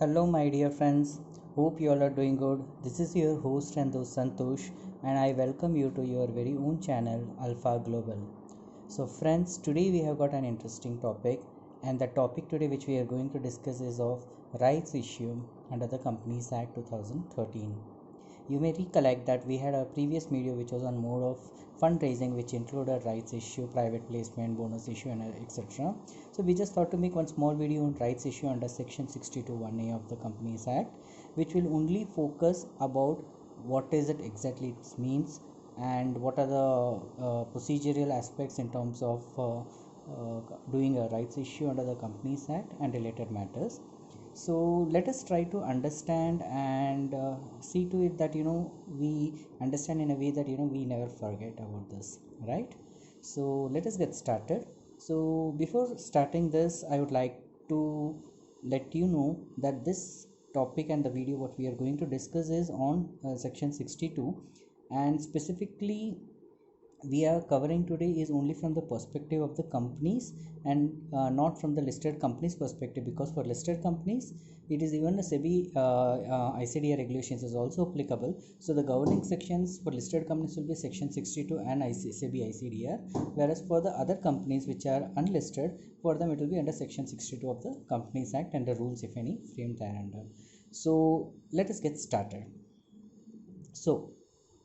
Hello, my dear friends. Hope you all are doing good. This is your host and host Santosh, and I welcome you to your very own channel, Alpha Global. So, friends, today we have got an interesting topic, and the topic today which we are going to discuss is of rights issue under the Companies Act 2013. You may recollect that we had a previous video which was on mode of fundraising, which included rights issue, private placement, bonus issue, and etc. So we just thought to make one small video on rights issue under section 62(1)(a) of the Companies Act, which will only focus about what is it exactly it means and what are the procedural aspects in terms of doing a rights issue under the Companies Act and related matters. So let us try to understand and see to it that we understand in a way that we never forget about this, right? So let us get started. So before starting this, I would like to let you know that this topic and the video what we are going to discuss is on section 62, and specifically we are covering today is only from the perspective of the companies and not from the listed companies perspective, because for listed companies it is even a SEBI ICDR regulations is also applicable. So the governing sections for listed companies will be section 62 and SEBI ICDR, whereas for the other companies which are unlisted, for them it will be under section 62 of the Companies Act and the rules, if any, framed thereunder. So let us get started. So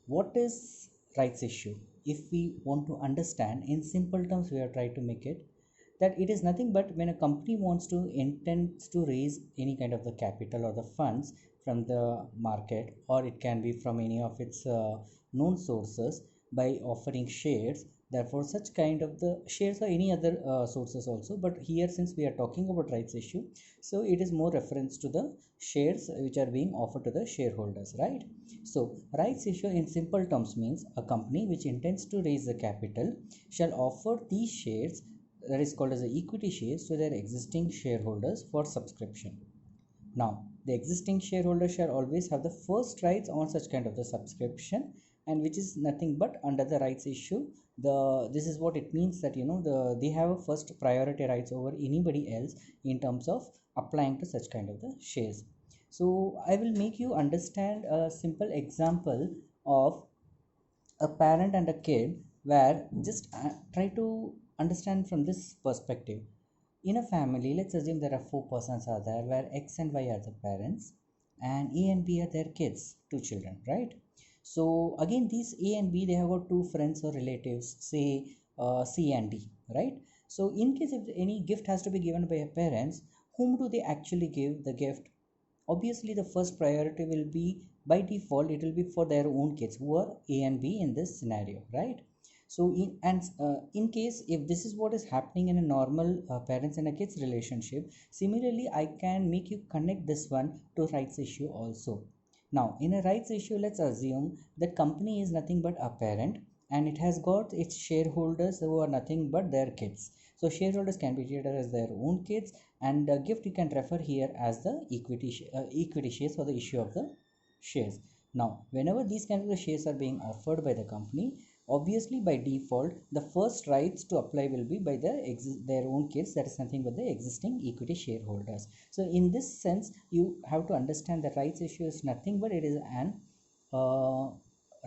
what is rights issue? If we want to understand in simple terms, we are trying to make it that it is nothing but when a company wants to intends to raise any kind of the capital or the funds from the market, or it can be from any of its known sources by offering shares. Therefore such kind of the shares or any other sources also, but here since we are talking about rights issue, so it is more reference to the shares which are being offered to the shareholders, right? So rights issue in simple terms means a company which intends to raise the capital shall offer these shares, that is called as the equity shares, to their existing shareholders for subscription. Now, the existing shareholders shall always have the first rights on such kind of the subscription, and which is nothing but under the rights issue. This is what it means that they have a first priority rights over anybody else in terms of applying to such kind of the shares. So I will make you understand a simple example of a parent and a kid, where just try to understand from this perspective. In a family, let's assume there are four persons are there, where X and Y are the parents and A and B are their kids, two children, right? So again, these A and B, they have got two friends or relatives, say C and D, right? So in case if any gift has to be given by a parents, whom do they actually give the gift? Obviously the first priority will be, by default it will be for their own kids who are A and B in this scenario, right? So in case if this is what is happening in a normal parents and a kids relationship, similarly I can make you connect this one to rights issue also. Now in a rights issue, let's assume that company is nothing but a parent and it has got its shareholders who are nothing but their kids. So shareholders can be treated as their own kids, and the gift you can refer here as the equity shares or the issue of the shares. Now whenever these kinds of the shares are being offered by the company, obviously by default the first rights to apply will be by their own kids, that is nothing but the existing equity shareholders. So in this sense you have to understand that rights issue is nothing but it is an uh,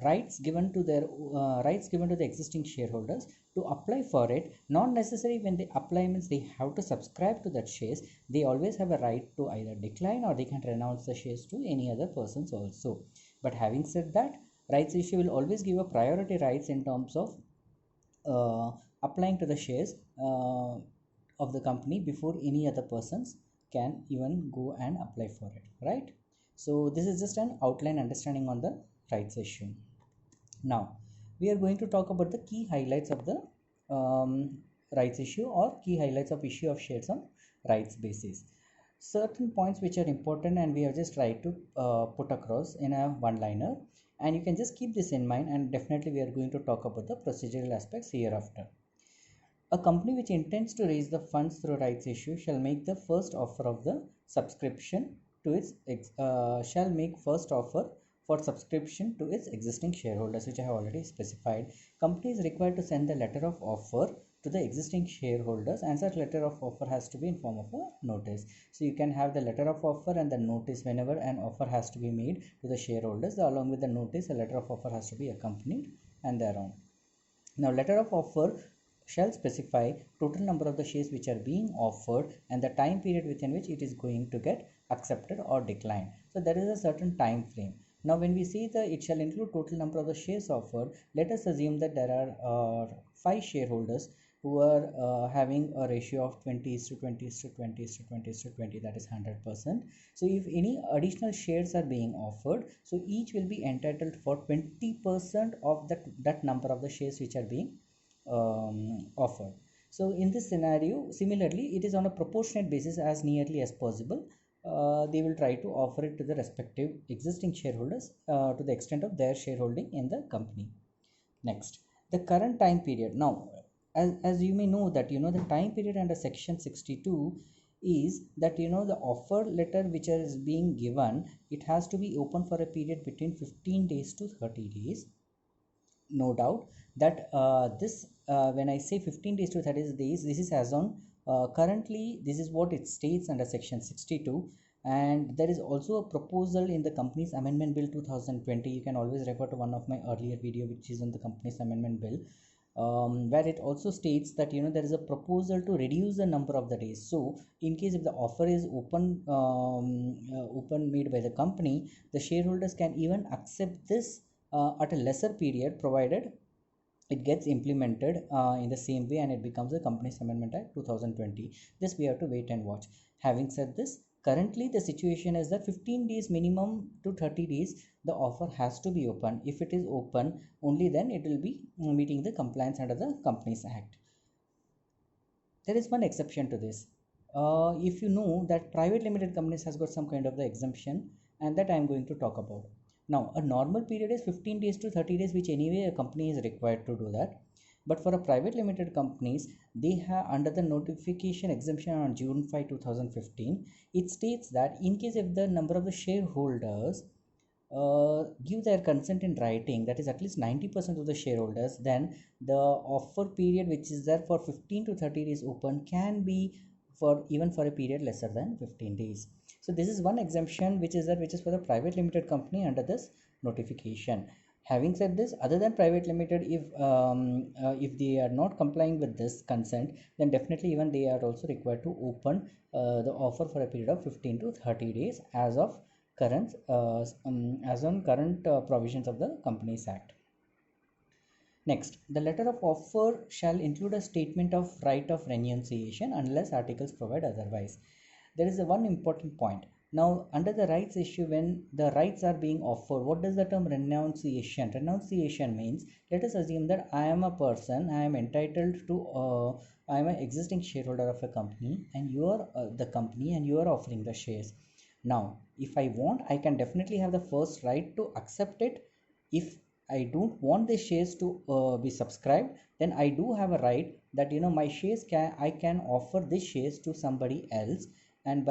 rights given to the existing shareholders to apply for it. Not necessary when they apply means they have to subscribe to that shares. They always have a right to either decline or they can renounce the shares to any other persons also. But having said that, rights issue will always give a priority rights in terms of applying to the shares of the company before any other persons can even go and apply for it, right? So this is just an outline understanding on the rights issue. Now we are going to talk about the key highlights of the rights issue, or key highlights of issue of shares on rights basis. Certain points which are important and we have just tried to put across in a one liner, and you can just keep this in mind, and definitely we are going to talk about the procedural aspects hereafter. A company which intends to raise the funds through rights issue shall make the first offer of the subscription to its shall make first offer for subscription to its existing shareholders, which I have already specified. Company is required to send the letter of offer to the existing shareholders, and such letter of offer has to be in form of a notice. So you can have the letter of offer and the notice. Whenever an offer has to be made to the shareholders, along with the notice, a letter of offer has to be accompanied and thereon. Now, letter of offer shall specify total number of the shares which are being offered and the time period within which it is going to get accepted or declined. So there is a certain time frame. Now, when we see the it shall include total number of the shares offered, let us assume that there are 5 shareholders who are having a ratio of 20 is to 20 is to 20 is to 20 is to 20, that is 100%. So if any additional shares are being offered, so each will be entitled for 20% of that number of the shares which are being offered. So in this scenario, similarly, it is on a proportionate basis as nearly as possible. They will try to offer it to the respective existing shareholders to the extent of their shareholding in the company. Next, the current time period. Now, as you may know that the time period under section 62 is that the offer letter which is being given, it has to be open for a period between 15 days to 30 days. No doubt that this when I say 15 days to 30 days, this is as on currently this is what it states under section 62. And there is also a proposal in the company's amendment bill 2020. You can always refer to one of my earlier video which is on the company's amendment bill, where it also states that there is a proposal to reduce the number of the days. So in case if the offer is open made by the company, the shareholders can even accept this at a lesser period, provided it gets implemented in the same way and it becomes a company's amendment act 2020. This we have to wait and watch. Having said this, currently the situation is that 15 days minimum to 30 days the offer has to be open. If it is open, only then it will be meeting the compliance under the companies act. There is one exception to this. If you know that private limited companies has got some kind of the exemption, and that I am going to talk about. Now, a normal period is 15 days to 30 days, which anyway a company is required to do that. But for a private limited companies, they have under the notification exemption on June 5, 2015, it states that in case if the number of the shareholders give their consent in writing, that is at least 90% of the shareholders, then the offer period which is there for 15 to 30 days open can be for even for a period lesser than 15 days. So this is one exemption which is there, which is for the private limited company under this notification. Having said this, other than private limited, if they are not complying with this consent, then definitely even they are also required to open the offer for a period of 15 to 30 days as of current as on current provisions of the Companies Act. Next, the letter of offer shall include a statement of right of renunciation unless articles provide otherwise. There is a one important point. Now, under the rights issue, when the rights are being offered, what does the term renunciation? Renunciation means, let us assume that I am a person, I am entitled to, I am an existing shareholder of a company, and you are the company, and you are offering the shares. Now, if I want, I can definitely have the first right to accept it. If I don't want the shares to be subscribed, then I do have a right that my shares I can offer this shares to somebody else, and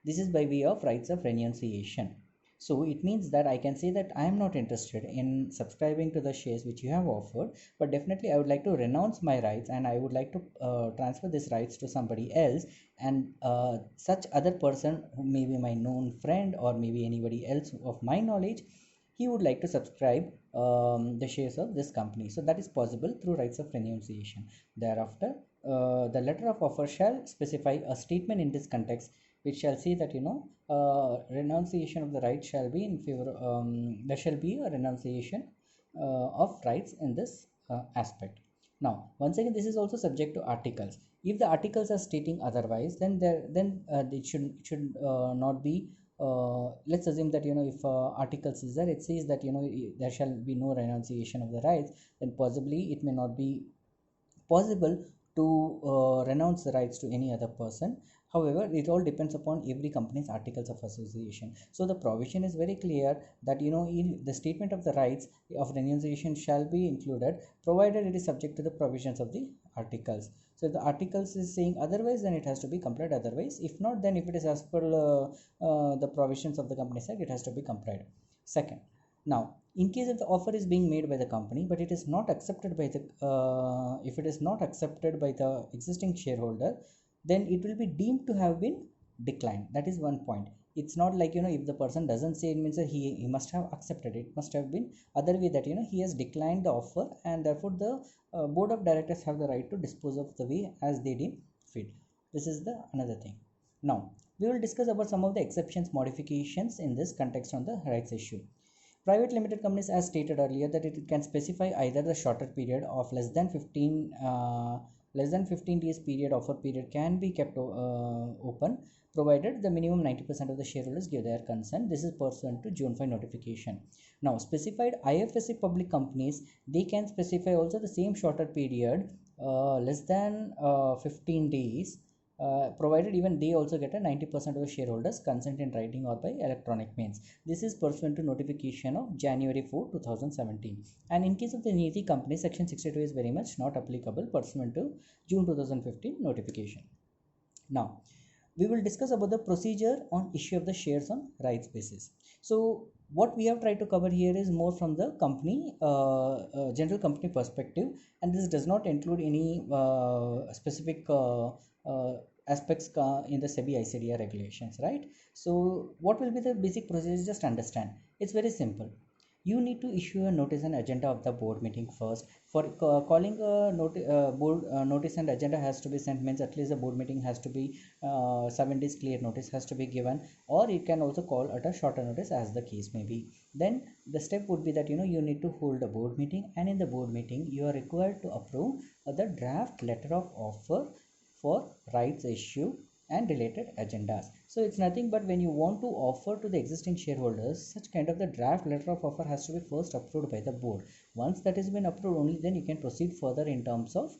this is by way of rights of renunciation. So it means that I can say that I am not interested in subscribing to the shares which you have offered, but definitely I would like to renounce my rights and I would like to transfer these rights to somebody else, and such other person who may be my known friend or maybe anybody else of my knowledge, he would like to subscribe the shares of this company. So that is possible through rights of renunciation. Thereafter, the letter of offer shall specify a statement in this context which shall say that renunciation of the right shall be in favor, there shall be a renunciation of rights in this aspect. Now, once again, this is also subject to articles. If the articles are stating otherwise, then it should not be. Let's assume that if articles is there, it says that there shall be no renunciation of the rights, then possibly it may not be possible to renounce the rights to any other person. However, it all depends upon every company's articles of association. So the provision is very clear that in the statement of the rights of renunciation shall be included, provided it is subject to the provisions of the articles. So if the articles is saying otherwise, then it has to be complied otherwise. If not, then if it is as per the provisions of the Companies Act, it has to be complied. Second, Now in case if the offer is being made by the company but it is not accepted by the if it is not accepted by the existing shareholder, then it will be deemed to have been declined. That is one point. It's not like, if the person doesn't say, it means that he must have accepted it. Must have been other way, that he has declined the offer, and therefore the board of directors have the right to dispose of the way as they deem fit. This is the another thing. Now we will discuss about some of the exceptions, modifications in this context on the rights issue. Private limited companies, as stated earlier, that it can specify either the shorter period of less than 15 days period, offer period can be kept open, provided the minimum 90% of the shareholders give their consent. This is pursuant to June 5 notification. Now specified IFSC public companies, they can specify also the same shorter period, less than 15 days, provided even they also get a 90% of the shareholders consent in writing or by electronic means. This is pursuant to notification of January 4, 2017. And in case of the Niti company, section 62 is very much not applicable, pursuant to June 2015 notification. Now we will discuss about the procedure on issue of the shares on rights basis. So what we have tried to cover here is more from the company general company perspective, and this does not include any specific aspects in the SEBI ICDR regulations, right? So what will be the basic procedure? Just understand, it's very simple. You need to issue a notice and agenda of the board meeting first. For calling a board notice and agenda has to be sent, means at least the board meeting has to be 7 days clear notice has to be given, or you can also call at a shorter notice as the case may be. Then the step would be that you need to hold a board meeting, and in the board meeting you are required to approve the draft letter of offer for rights issue and related agendas. So it's nothing but when you want to offer to the existing shareholders, such kind of the draft letter of offer has to be first approved by the board. Once that has been approved, only then you can proceed further in terms of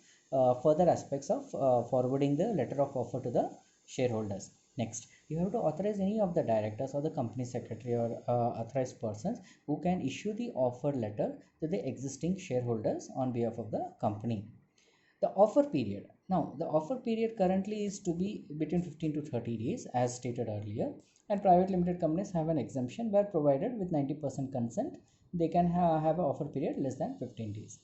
further aspects of forwarding the letter of offer to the shareholders. Next, you have to authorize any of the directors or the company secretary or authorized persons who can issue the offer letter to the existing shareholders on behalf of the company. The offer period. Now, the offer period currently is to be between 15 to 30 days, as stated earlier. And private limited companies have an exemption where, provided with 90% consent, they can have an offer period less than 15 days.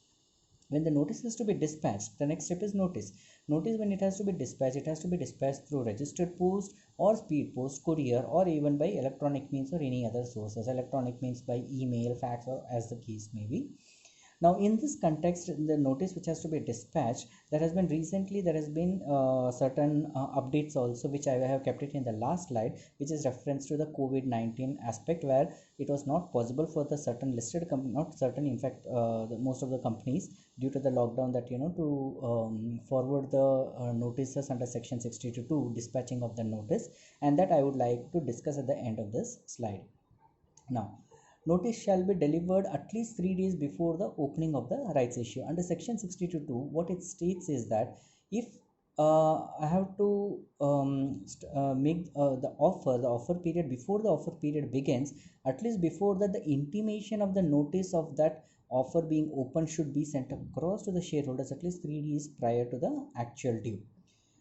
When the notice is to be dispatched, the next step is notice. Notice, when it has to be dispatched, it has to be dispatched through registered post or speed post, courier, or even by electronic means or any other sources. Electronic means by email, fax, or as the case may be. Now in this context, the notice which has to be dispatched, there has been certain updates also, which I have kept it in the last slide, which is reference to the COVID-19 aspect, where it was not possible for the certain listed company, not certain, in fact most of the companies, due to the lockdown, that to forward the notices under section 62 dispatching of the notice, and that I would like to discuss at the end of this slide. Now, notice shall be delivered at least 3 days before the opening of the rights issue. Under section 62, what it states is that if I have to make the offer period before the offer period begins, at least before that, the intimation of the notice of that offer being open should be sent across to the shareholders at least 3 days prior to the actual due.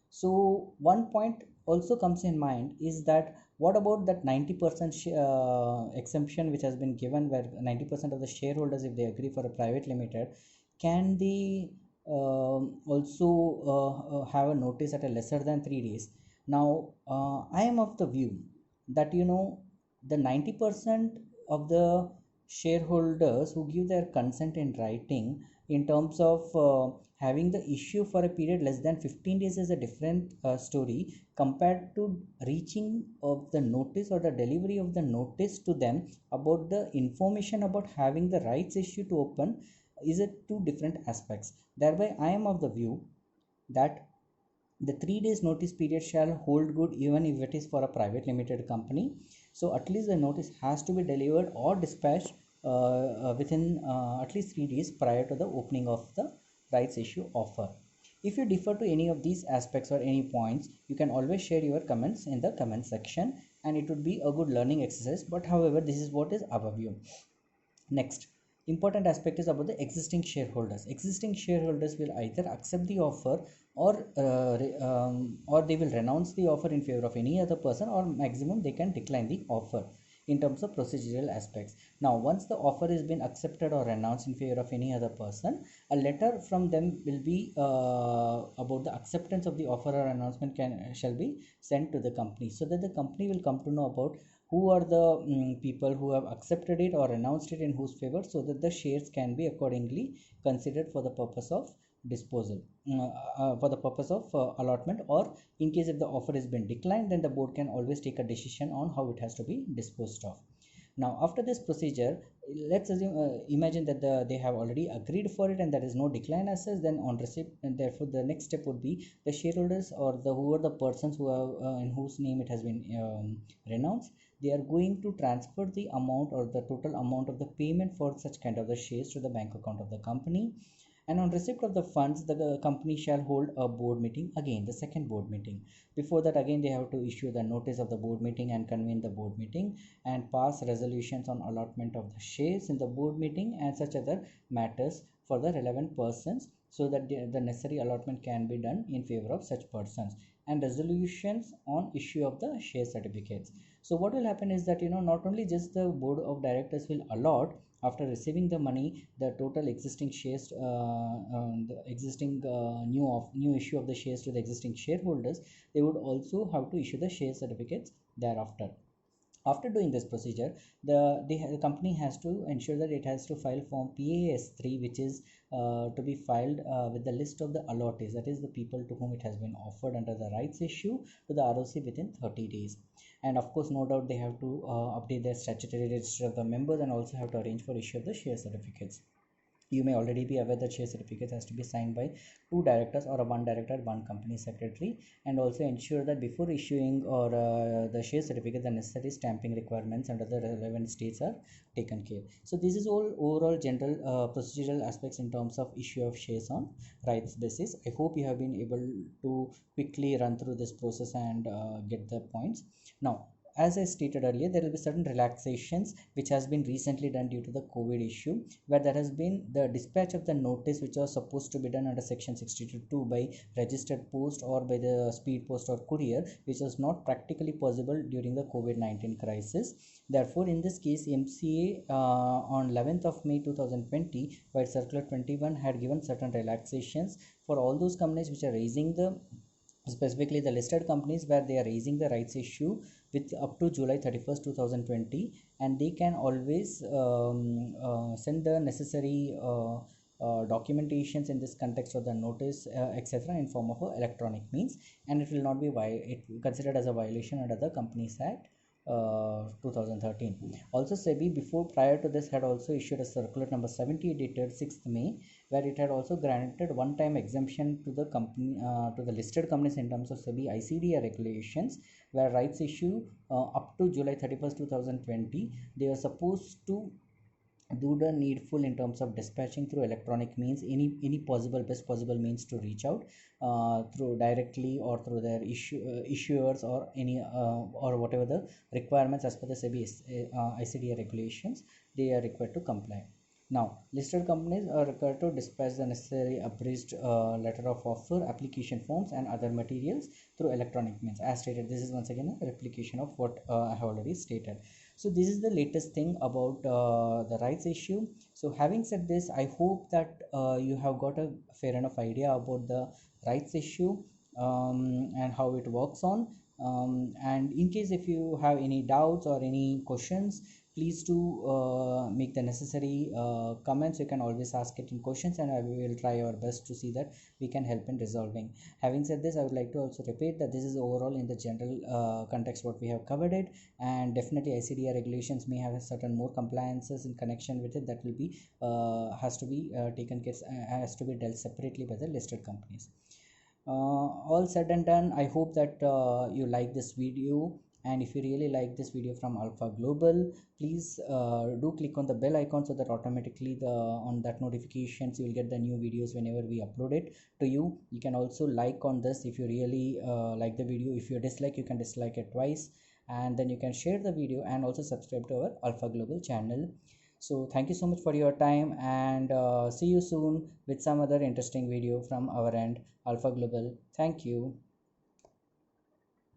So one point also comes in mind is that, what about that 90% exemption which has been given, where 90% of the shareholders, if they agree for a private limited, can they also have a notice at a lesser than 3 days? Now I am of the view that the 90% of the shareholders who give their consent in writing, in terms of having the issue for a period less than 15 days, is a different story, compared to reaching of the notice or the delivery of the notice to them about the information about having the rights issue to open, is it two different aspects. Thereby I am of the view that the 3 days notice period shall hold good even if it is for a private limited company. So at least the notice has to be delivered or dispatched within at least 3 days prior to the opening of the rights issue offer. If you differ to any of these aspects or any points, you can always share your comments in the comment section, and it would be a good learning exercise. But however, this is what is our view. Next important aspect is about the existing shareholders. Existing shareholders will either accept the offer, or they will renounce the offer in favor of any other person, or maximum they can decline the offer. in terms of procedural aspects. Now, once the offer has been accepted or announced in favor of any other person, a letter from them will be about the acceptance of the offer or announcement shall be sent to the company, so that the company will come to know about who are the people who have accepted it or announced it in whose favor, so that the shares can be accordingly considered for the purpose of disposal, for the purpose of allotment, or in case if the offer has been declined, then the board can always take a decision on how it has to be disposed of. Now, after this procedure, let's assume, imagine that they have already agreed for it and there is no decline as such. Then on receipt, and therefore the next step would be the shareholders or the who are the persons who have in whose name it has been renounced, they are going to transfer the amount or the total amount of the payment for such kind of the shares to the bank account of the company. And on receipt of the funds, the company shall hold a board meeting, again the second board meeting. Before that, again they have to issue the notice of the board meeting and convene the board meeting and pass resolutions on allotment of the shares in the board meeting and such other matters for the relevant persons, so that the necessary allotment can be done in favor of such persons, and resolutions on issue of the share certificates. So what will happen is that, not only just the board of directors will allot after receiving the money the total existing shares, the existing new issue of the shares to the existing shareholders, they would also have to issue the share certificates thereafter. After doing this procedure, the company has to ensure that it has to file form PAS3, which is to be filed with the list of the allottees, that is the people to whom it has been offered under the rights issue, to the ROC within 30 days. And of course, no doubt they have to update their statutory register of the members and also have to arrange for issue of the share certificates. You may already be aware that share certificate has to be signed by 2 directors or a 1 director, 1 company secretary, and also ensure that before issuing or the share certificate, the necessary stamping requirements under the relevant states are taken care. So this is all overall general procedural aspects in terms of issue of shares on rights basis. I hope you have been able to quickly run through this process and get the points. Now, as I stated earlier, there will be certain relaxations which has been recently done due to the COVID issue, where there has been the dispatch of the notice which was supposed to be done under section 62 by registered post or by the speed post or courier, which was not practically possible during the COVID-19 crisis. Therefore, in this case, MCA on 11th of May 2020 by Circular 21 had given certain relaxations for all those companies which are raising the, specifically the listed companies, where they are raising the rights issue with up to July 31st 2020, and they can always send the necessary documentations in this context of the notice, etc., in form of electronic means, and it will not be considered as a violation under the Companies Act 2013. Also, SEBI prior to this had also issued a circular number 70 dated 6th May, where it had also granted one-time exemption to the company, to the listed companies in terms of SEBI ICDR regulations, where rights issue up to July 31st 2020, they are supposed to do the needful in terms of dispatching through electronic means, any possible best possible means to reach out through directly or through their issuers or any or whatever the requirements as per the SEBI ICDR regulations they are required to comply. Now, listed companies are required to dispatch the necessary abridged letter of offer, application forms, and other materials through electronic means. As stated, this is once again a replication of what I have already stated. So this is the latest thing about the rights issue. So having said this, I hope that you have got a fair enough idea about the rights issue and how it works on. And in case if you have any doubts or any questions, please do make the necessary comments. You can always ask it in questions, and we will try our best to see that we can help in resolving. Having said this, I would like to also repeat that this is overall in the general context what we have covered it, and definitely ICDR regulations may have certain more compliances in connection with it that will be has to be taken care, has to be dealt separately by the listed companies. All said and done, I hope that you like this video, and if you really like this video from Alpha Global, please do click on the bell icon so that automatically on that notifications you will get the new videos whenever we upload it to you. You can also like on this if you really like the video. If you dislike, you can dislike it twice, and then you can share the video and also subscribe to our Alpha Global channel. So thank you so much for your time, and see you soon with some other interesting video from our end, Alpha Global. Thank you.